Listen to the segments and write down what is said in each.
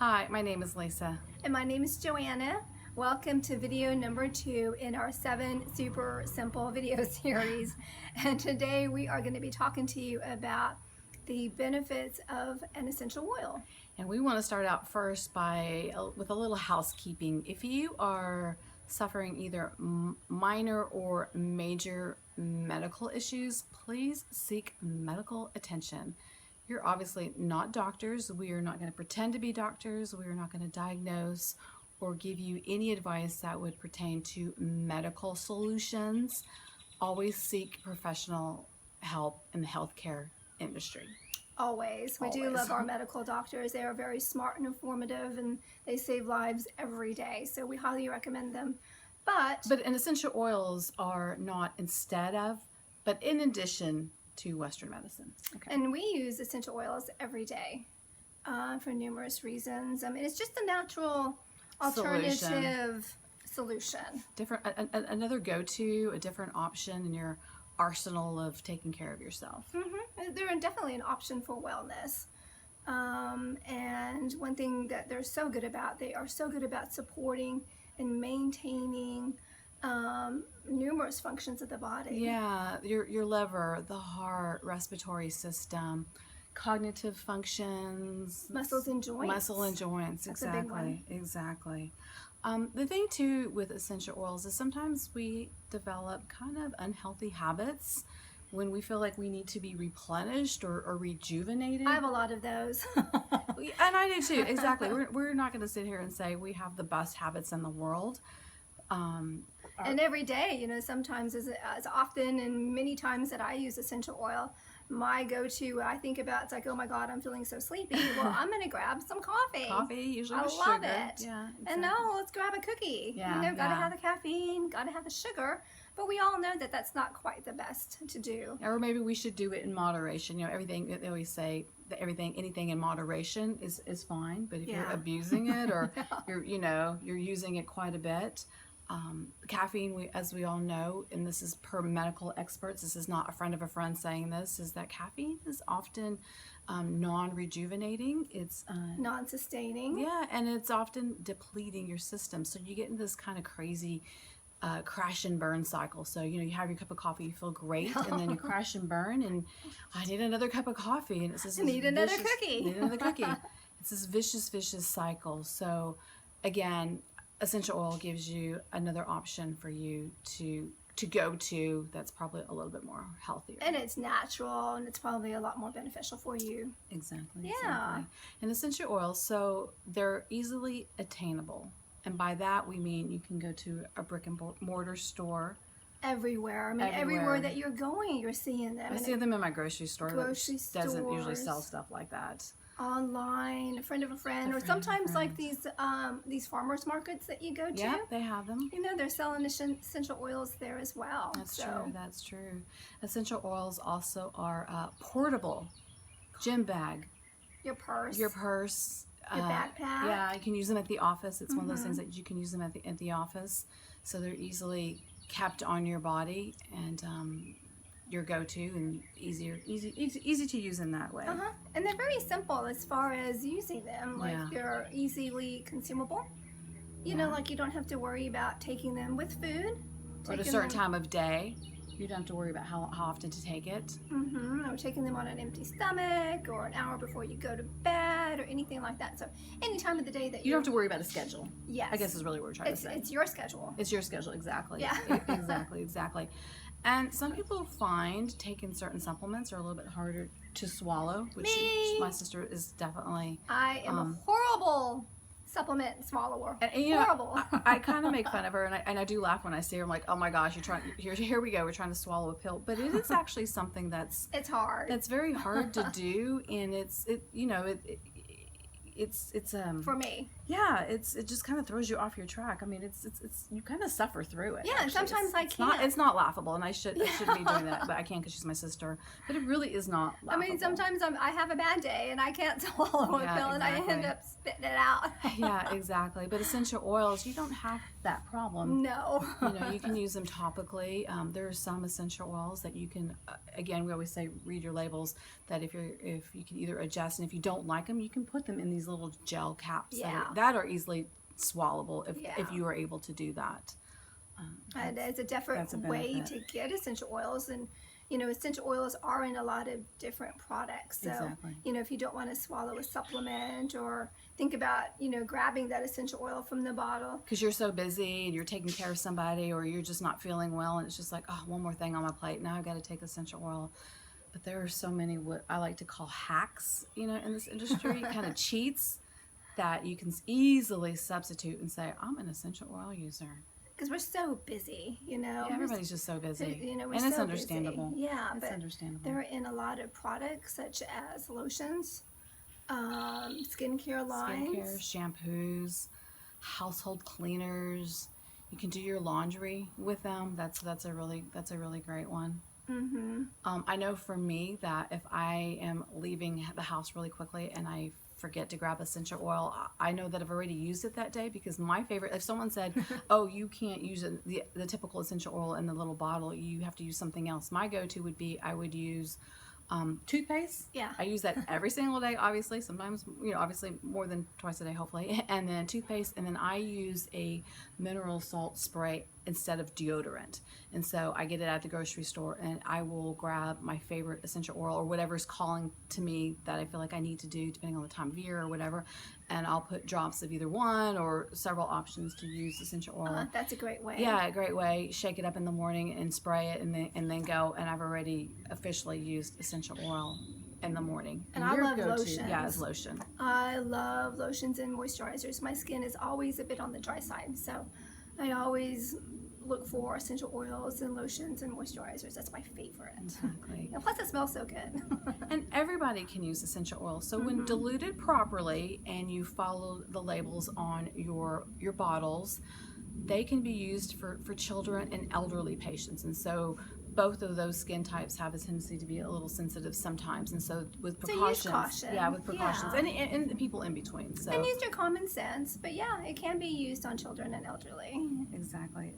Hi, my name is Lisa. And my name is Joanna. Welcome to video number 2 in our 7 super simple video series. And today we are going to be talking to you about the benefits of an essential oil. And we want to start out first with a little housekeeping. If you are suffering either minor or major medical issues, please seek medical attention. You're obviously not doctors. We are not going to pretend to be doctors. We are not going to diagnose or give you any advice that would pertain to medical solutions. Always seek professional help in the healthcare industry. Always. We do love our medical doctors. They are very smart and informative, and they save lives every day. So we highly recommend them. But essential oils are not instead of, but in addition to Western medicine. Okay. And we use essential oils every day for numerous reasons. I mean, it's just a natural alternative solution. Another go-to, a different option in your arsenal of taking care of yourself. Mm-hmm. They're definitely an option for wellness. And one thing that they're so good about, they are so good about supporting and maintaining numerous functions of the body. Yeah, your liver, the heart, respiratory system, cognitive functions, muscles and joints. Muscle and joints, That's exactly. a big one. Exactly. The thing too with essential oils is sometimes we develop kind of unhealthy habits when we feel like we need to be replenished or rejuvenated. I have a lot of those. And I do too, exactly. We're not going to sit here and say we have the best habits in the world. And every day, you know, sometimes as often and many times that I use essential oil, my go-to, I think about, it's like, oh my God, I'm feeling so sleepy. Well, I'm going to grab some coffee. Coffee, usually with sugar. I love it. Yeah, exactly. And no, let's grab a cookie. Yeah, you know, gotta have the caffeine, gotta have the sugar. But we all know that that's not quite the best to do. Or maybe we should do it in moderation. You know, everything, they always say that anything in moderation is fine. But if you're abusing it or you're using it quite a bit, caffeine, as we all know, and this is per medical experts, this is not a friend of a friend saying this, is that caffeine is often non-rejuvenating. It's non-sustaining. Yeah, and it's often depleting your system. So you get in this kind of crazy crash and burn cycle. So, you know, you have your cup of coffee, you feel great, and then you crash and burn, and I need another cup of coffee, and it's this need another cookie. Need another cookie. It's this vicious cycle. So, again, essential oil gives you another option for you to go to that's probably a little bit more healthier. And it's natural, and it's probably a lot more beneficial for you. Exactly. Yeah. Exactly. And essential oils, so they're easily attainable. And by that we mean you can go to a brick and mortar store. Everywhere. I mean, everywhere that you're going, you're seeing them. I see them in my grocery store. Grocery stores. Doesn't usually sell stuff like that. Online, a friend of a friend, or sometimes like these farmers markets that you go to. Yeah, they have them. You know, they're selling essential oils there as well. That's true. That's true. Essential oils also are portable. Gym bag. Your purse. Your purse. Your backpack. Yeah, you can use them at the office. It's one of those things that you can use them at the office, so they're easily kept on your body and your go-to and easy to use in that way. And they're very simple as far as using them. Like they're easily consumable. You know, like you don't have to worry about taking them with food. Or at a certain time of day. You don't have to worry about how often to take it. Or taking them on an empty stomach, or an hour before you go to bed, or anything like that. So any time of the day that you don't have to worry about a schedule. Yes. I guess is really what we're trying to say. It's your schedule. It's your schedule, exactly. Yeah. Exactly. And some people find taking certain supplements are a little bit harder to swallow, which my sister is definitely. I am a horrible supplement swallower. And horrible. I kind of make fun of her, and I do laugh when I see her. I'm like, oh my gosh, here we go, we're trying to swallow a pill. But it is actually something it's hard. That's very hard to do, and it's for me. Yeah, it just kind of throws you off your track. I mean, it's you kind of suffer through it. Yeah, and sometimes I can't. It's not laughable, and I shouldn't be doing that, but I can because she's my sister. But it really is not laughable. I mean, sometimes I have a bad day and I can't swallow a pill, and I end up spitting it out. Yeah, exactly. But essential oils, you don't have that problem. No. You know, you can use them topically. There are some essential oils that you can. Again, we always say read your labels. That if you can either adjust, and if you don't like them, you can put them in these these little gel caps Yeah. that are easily swallowable if Yeah. you are able to do that. It's a different way to get essential oils, and essential oils are in a lot of different products. So Exactly. if you don't want to swallow a supplement, or think about grabbing that essential oil from the bottle, Because you're so busy and you're taking care of somebody, or you're just not feeling well, and it's just like, oh, one more thing on my plate. Now I've got to take essential oil. But there are so many what I like to call hacks, in this industry, kind of cheats that you can easily substitute and say, I'm an essential oil user. because we're so busy, Yeah, everybody's just so busy. we're And so it's understandable. busy. Yeah, It's but understandable. they're in a lot of products such as lotions, skincare lines. Skincare, shampoos, household cleaners. You can do your laundry with them. That's a really great one. I know for me that if I am leaving the house really quickly and I forget to grab essential oil, I know that I've already used it that day, because my favorite, if someone said, oh, you can't use the typical essential oil in the little bottle, you have to use something else, my go-to would be I would use toothpaste. Yeah. I use that every single day, obviously. Sometimes, obviously more than twice a day, hopefully. And then toothpaste, and then I use a mineral salt spray instead of deodorant. And so I get it at the grocery store, and I will grab my favorite essential oil, or whatever's calling to me that I feel like I need to do, depending on the time of year or whatever. And I'll put drops of either one or several options to use essential oil. That's a great way. Yeah, a great way. Shake it up in the morning and spray it, and then go. And I've already officially used essential oil in the morning. And I your love go-to, lotions. yeah, is lotion. I love lotions and moisturizers. My skin is always a bit on the dry side, so I always look for essential oils and lotions and moisturizers. That's my favorite. Exactly. And plus, it smells so good. And everybody can use essential oil. So when diluted properly and you follow the labels on your bottles, they can be used for children and elderly patients. And so both of those skin types have a tendency to be a little sensitive sometimes. And so with precautions, So use caution. yeah, with precautions, Yeah. and the people in between. So And use your common sense. But yeah, it can be used on children and elderly. exactly.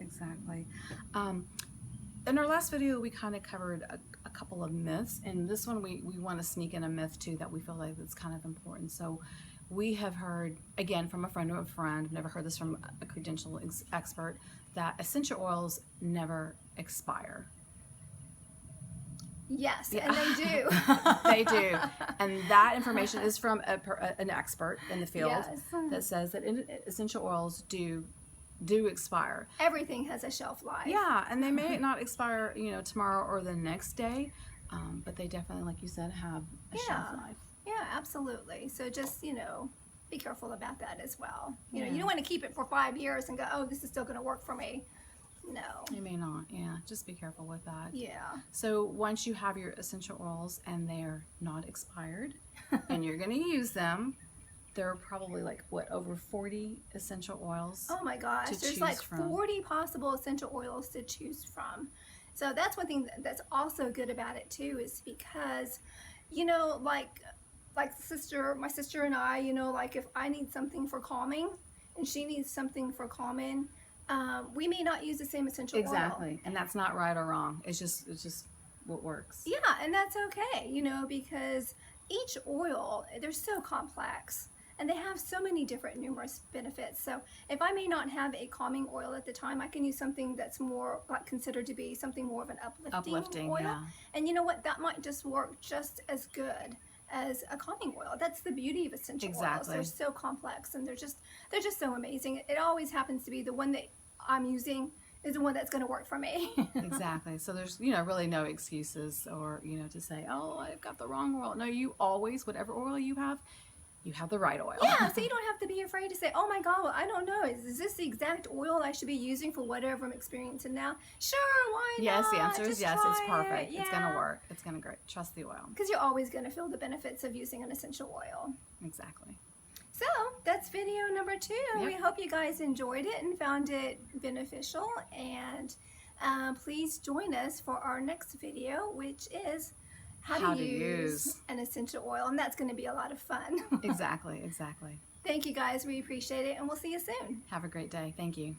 In our last video, we kind of covered a couple of myths, and this one we want to sneak in a myth too that we feel like that's kind of important. So we have heard, again, from a friend of a friend, I've never heard this from a credentialed expert, that essential oils never expire. Yes, Yeah. and they do. They do. And that information is from an expert in the field Yes. that says that essential oils do expire. Everything has a shelf life. Yeah, and they may not expire, tomorrow or the next day, but they definitely, like you said, have a shelf life. Yeah, absolutely. So just, be careful about that as well. You Yeah. don't want to keep it for 5 years and go, oh, this is still going to work for me. No. They may not, yeah. Just be careful with that. Yeah. So once you have your essential oils and they're not expired and you're going to use them, there are probably over 40 essential oils. Oh my gosh, to there's choose like from. 40 possible essential oils to choose from. So that's one thing that's also good about it too, is because, like my sister and I, like if I need something for calming and she needs something for calming, we may not use the same essential oil. Exactly. And that's not right or wrong. It's just what works. Yeah, and that's okay, because each oil, they're so complex. And they have so many different numerous benefits. So if I may not have a calming oil at the time, I can use something that's more considered to be something more of an uplifting oil. Yeah. And you know what? That might just work just as good as a calming oil. That's the beauty of essential oils. They're so complex, and they're just so amazing. It always happens to be the one that I'm using is the one that's going to work for me. Exactly. So there's, really no excuses or, to say, oh, I've got the wrong oil. No, you always, whatever oil you have the right oil. Yeah, so you don't have to be afraid to say, oh my God, I don't know. Is this the exact oil I should be using for whatever I'm experiencing now? Sure, why not? Yes, the answer is yes. It's perfect. Yeah. It's going to work. It's going to great. Trust the oil. Because you're always going to feel the benefits of using an essential oil. Exactly. So that's video number 2. Yep. We hope you guys enjoyed it and found it beneficial. And please join us for our next video, which is how to use an essential oil. And that's going to be a lot of fun. Exactly. Thank you guys. We appreciate it. And we'll see you soon. Have a great day. Thank you.